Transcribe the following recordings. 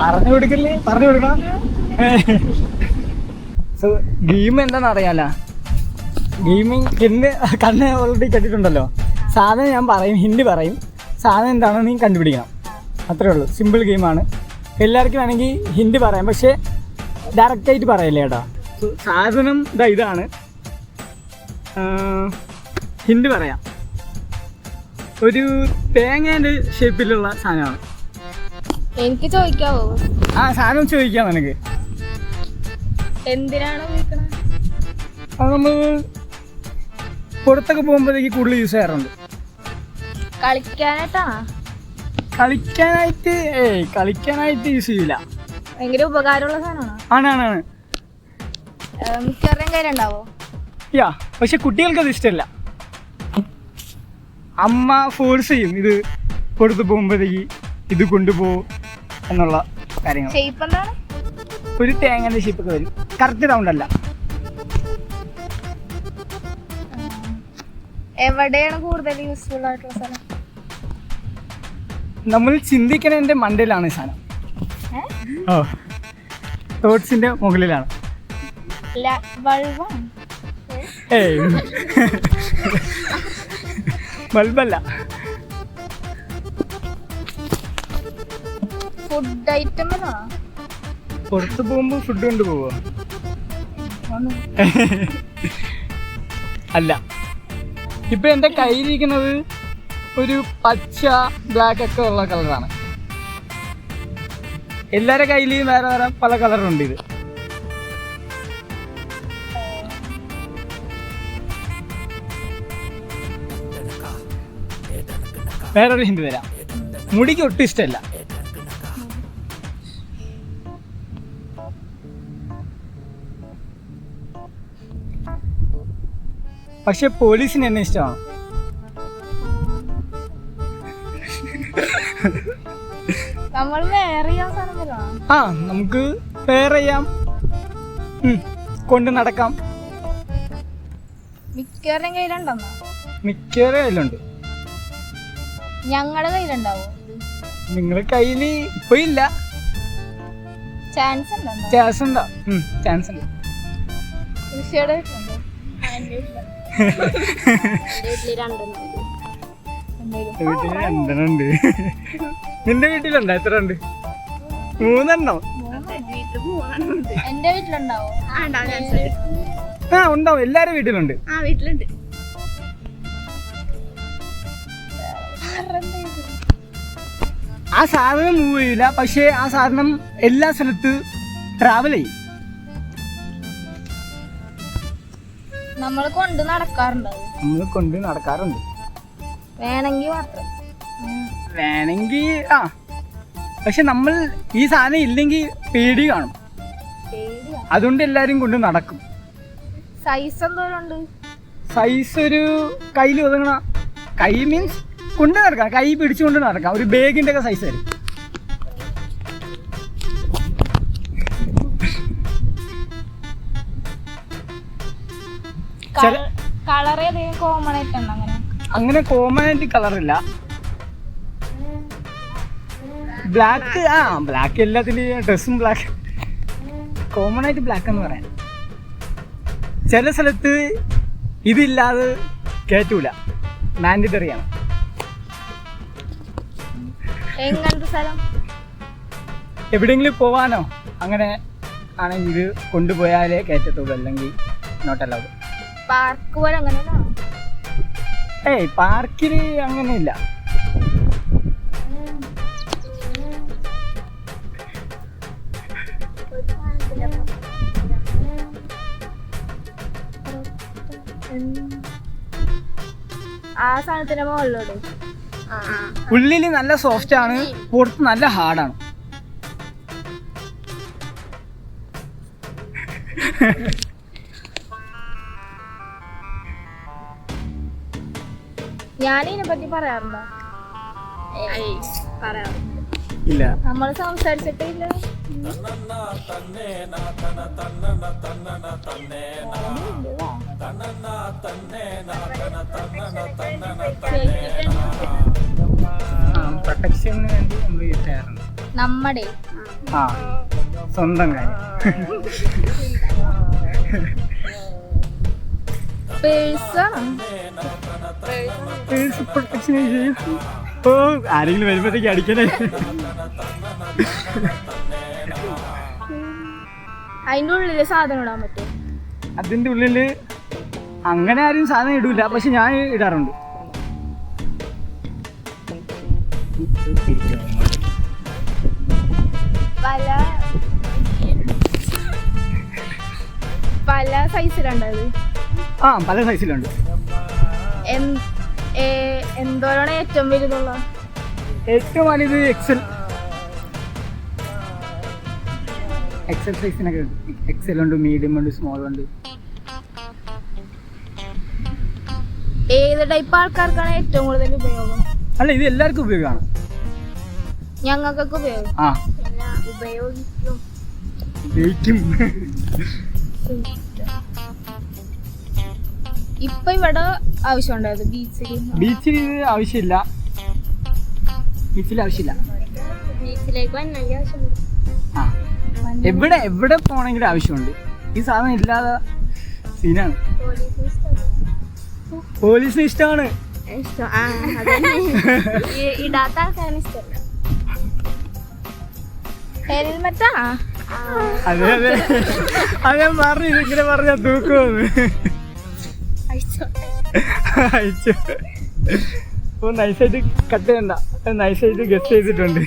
പറഞ്ഞു കൊടുക്കില്ലേ, പറഞ്ഞു കൊടുക്കണം. ഗെയിം എന്താണെന്ന് അറിയാലോ, ഗെയിമിങ് കണ്ണ് ഓൾറെഡി കെട്ടിട്ടുണ്ടല്ലോ. സാധനം ഞാൻ പറയും, ഹിന്ദി പറയും, സാധനം എന്താണെന്ന് നീ കണ്ടുപിടിക്കണം. അത്രേ ഉള്ളൂ, സിമ്പിൾ ഗെയിമാണ്. എല്ലാവർക്കും വേണമെങ്കിൽ ഹിന്ദി പറയാം, പക്ഷേ ഡയറക്റ്റായിട്ട് പറയില്ല കേട്ടോ. സാധനം ഇതാണ്, ഹിന്ദി പറയാം. ഒരു തേങ്ങേൻ്റെ ഷേപ്പിലുള്ള സാധനമാണ്. എനിക്ക് ചോദിക്കാവോ? ആ സാധനം ചോദിക്കാം നിനക്ക്. എന്തിനാണ് ഉപയോഗിക്കണത്? അത് നമ്മൾ പുറത്തൊക്കെ പോകുമ്പോഴത്തേക്ക് കൂടുതൽ യൂസ് ചെയ്യാറുണ്ട്. കളിക്കാനായിട്ടാണോ? കളിക്കാനായിട്ട് യൂസ് ചെയ്യില്ല. ഭയങ്കര ഉപകാരമുള്ള സാധനമാണോ? ആണ്. മിക്കവരുടെയും കയ്യിലുണ്ടാവോ? യാ, പക്ഷെ കുട്ടികൾക്കത് ഇഷ്ടമല്ല. അമ്മ ഫോഴ്സ് ചെയ്യും, ഇത് പുറത്ത് പോകുമ്പോഴത്തേക്ക് ഇത് കൊണ്ടുപോകും എന്നുള്ള കാര്യങ്ങൾ. ഷേപ്പ് എന്താണ്? ഒരു തേങ്ങൻ്റെ ഷേപ്പൊക്കെ വരും, കറക്റ്റ് റൗണ്ട് അല്ല. എവിടെയാണ് കൂടുതൽ യൂസ്ഫുൾ ആയിട്ടുള്ള സ്ഥലം? നമ്മൾ ചിന്തിക്കണതിൻ്റെ മണ്ടയിലാണ് ഈ സാധനം. തോട്ട്സിന്റെ മുകളിലാണ്. ബൾബല്ല. ഫുഡ് ഐറ്റം പുറത്ത് പോകുമ്പോ ഫുഡ് കൊണ്ടുപോവോ? അല്ല. ഇപ്പൊ എന്റെ കയ്യിലിരിക്കുന്നത് ഒരു പച്ച ബ്ലാക്ക് ഒക്കെ ഉള്ള കളറാണ്. എല്ലാവരുടെ കയ്യിലും വേറെ വേറെ പല കളറുണ്ട്. ഇത് വേറൊരു ഹിന്ദി തരാം. മുടിക്ക് ഒട്ടും ഇഷ്ടമല്ല. പക്ഷെ പോലീസിന് എന്നെ ഇഷ്ടമാണ്. നമുക്ക് വേറെ ചെയ്യാം, കൊണ്ട് നടക്കാം. മിക്കവരുടെ കയ്യിലുണ്ടോ? മിക്കവരുടെ കയ്യിലുണ്ട്. ഞങ്ങളുടെ കയ്യിലുണ്ടാവോ? നിങ്ങളുടെ കയ്യില് ഇപ്പൊ ഇല്ല. ചാൻസ് ഉണ്ടോ? ചാൻസ് ഉണ്ട്. വീട്ടില് രണ്ടെണ്ണുണ്ട്. നിന്റെ വീട്ടിലുണ്ടോ? എത്ര ഉണ്ട്? 3 എണ്ണം. എന്റെ വീട്ടിലുണ്ടാവോ? ഉണ്ടാവും. എല്ലാരും വീട്ടിലുണ്ട്. ആ സാധനം മൂവ് ചെയ്യില്ല, പക്ഷെ ആ സാധനം എല്ലാ സ്ഥലത്ത് ട്രാവൽ ചെയ്യും. നമ്മൾ കൊണ്ട് നടക്കാറുണ്ട്. വേണമെങ്കിൽ പക്ഷെ നമ്മൾ ഈ സാധനം ഇല്ലെങ്കിൽ പേടി കാണും. അതുകൊണ്ട് എല്ലാരും കൊണ്ട് നടക്കും. സൈസ് എന്തോരം? സൈസ് ഒരു കയ്യിൽ ഒതുങ്ങണ, കൈ മീൻസ് കൊണ്ട് നടക്കാം, കൈ പിടിച്ചുകൊണ്ട് നടക്കാം. ഒരു ബാഗിന്റെ ഒക്കെ സൈസ് വരും. അങ്ങനെ കോമൺ ആയിട്ട് കളറില്ല. ബ്ലാക്ക് ബ്ലാക്ക് എല്ലാത്തിൻ്റെയും ഡ്രസ്സും ബ്ലാക്ക്. കോമൺ ആയിട്ട് ബ്ലാക്ക് എന്ന് പറയാം. ചില സ്ഥലത്ത് ഇതില്ലാതെ കയറ്റൂല, മാൻഡറ്ററിയാണ്. എവിടെയെങ്കിലും പോവാനോ അങ്ങനെ ആണെങ്കിൽ ഇത് കൊണ്ടുപോയാലേ കയറ്റത്തുള്ളൂ, അല്ലെങ്കിൽ നോട്ട് അലൗഡ്. പാർക്കില് അങ്ങനെയില്ല. ആ സാധനത്തിന്റെ മുകളിലോട് ഉള്ളില് നല്ല സോഫ്റ്റ് ആണ്, പുറത്ത് നല്ല ഹാർഡാണ്. ഞാനിതിനെ പറ്റി പറയാറുണ്ടോ? ഇല്ല, നമ്മൾ സംസാരിച്ചിട്ടില്ല. പ്രൊട്ടക്ഷന് വേണ്ടി നമ്മൾ യൂസ് ചെയ്യാറുണ്ട്. നമ്മുടെ ആ സ്വന്തം കാര്യം. ഓ ആരെങ്കിലും വരുമ്പോഴത്തേക്ക് അടിക്കണേ. അതിന്റെ ഉള്ളില് സാധനം ഇടാൻ പറ്റും. അതിൻ്റെ ഉള്ളിൽ അങ്ങനെ ആരും സാധനം ഇടൂല, പക്ഷെ ഞാൻ ഇടാറുണ്ട്. പല സൈസിലുണ്ടത്. ആ പല സൈസിലുണ്ട്. എന്തോരാണ് ഏറ്റവും വലുതുള്ള? ഏറ്റവും വലുത് എക്സൽ സൈസിനൊക്കെ എക്സൽ ഉണ്ട്, മീഡിയം ഉണ്ട്, സ്മോൾ ഉണ്ട്. ഏത് ടൈപ്പ് ആൾക്കാർക്കാണ് ഏറ്റവും കൂടുതൽ ഉപയോഗം? അല്ല ഇത് എല്ലാവർക്കും ഉപയോഗമാണ്. ഞങ്ങൾക്കൊക്കെ ഉപയോഗം. ആ ഉപയോഗിക്കും. ഇപ്പൊ ഇവിടെ ആവശ്യമുണ്ടായത് ബീച്ചിൽ ഇത് ആവശ്യമില്ല. ബീച്ചിലേക്ക് ആ എവിടെ പോണെങ്കിലും ആവശ്യമുണ്ട്. ഈ സാധനം ഇല്ലാതെ സീനാണ്. പോലീസിന് ഇഷ്ടമാണ്. ഇടാത്ത ആൾക്കാരാണ് ഇഷ്ടമല്ല. ഹെൽമെറ്റാ? അതെ അത് ഞാൻ പറഞ്ഞു, ഇതിങ്ങനെ പറഞ്ഞാ തൂക്കുമെന്ന്. അയച്ചു. അപ്പോൾ നൈസായിട്ട് കട്ട് ചെയ്യണ്ട, നൈസായിട്ട് ഗസ്റ്റ് ചെയ്തിട്ടുണ്ട്.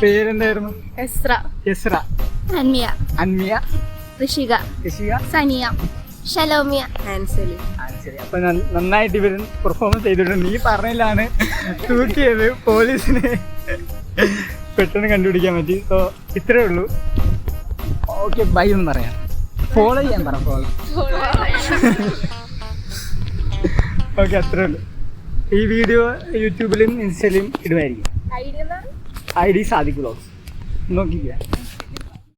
പേരെന്തായിരുന്നു? എസ്ര, അന്മിയ, ഋഷിക, സനിയ, ഷലോമിയ, ആൻസലി. അപ്പൊ നന്നായിട്ട് ഇവർ പെർഫോമൻസ് ചെയ്തിട്ടുണ്ട്. നീ പറഞ്ഞതിലാണ് തൂക്കിയത്. പോലീസിന് പെട്ടെന്ന് കണ്ടുപിടിക്കാൻ പറ്റി. സോ ഇത്രേ ഉള്ളൂ. ഓക്കെ ബൈ എന്ന് പറയാം. ഫോളോ ചെയ്യാൻ പറ. ഫോളോ ഓക്കെ അത്രേ ഉള്ളൂ. ഈ വീഡിയോ യൂട്യൂബിലും ഇൻസ്റ്റയിലും ഇടുമായിരിക്കും. ID Sadiq vlogs നോക്കിക്കുക.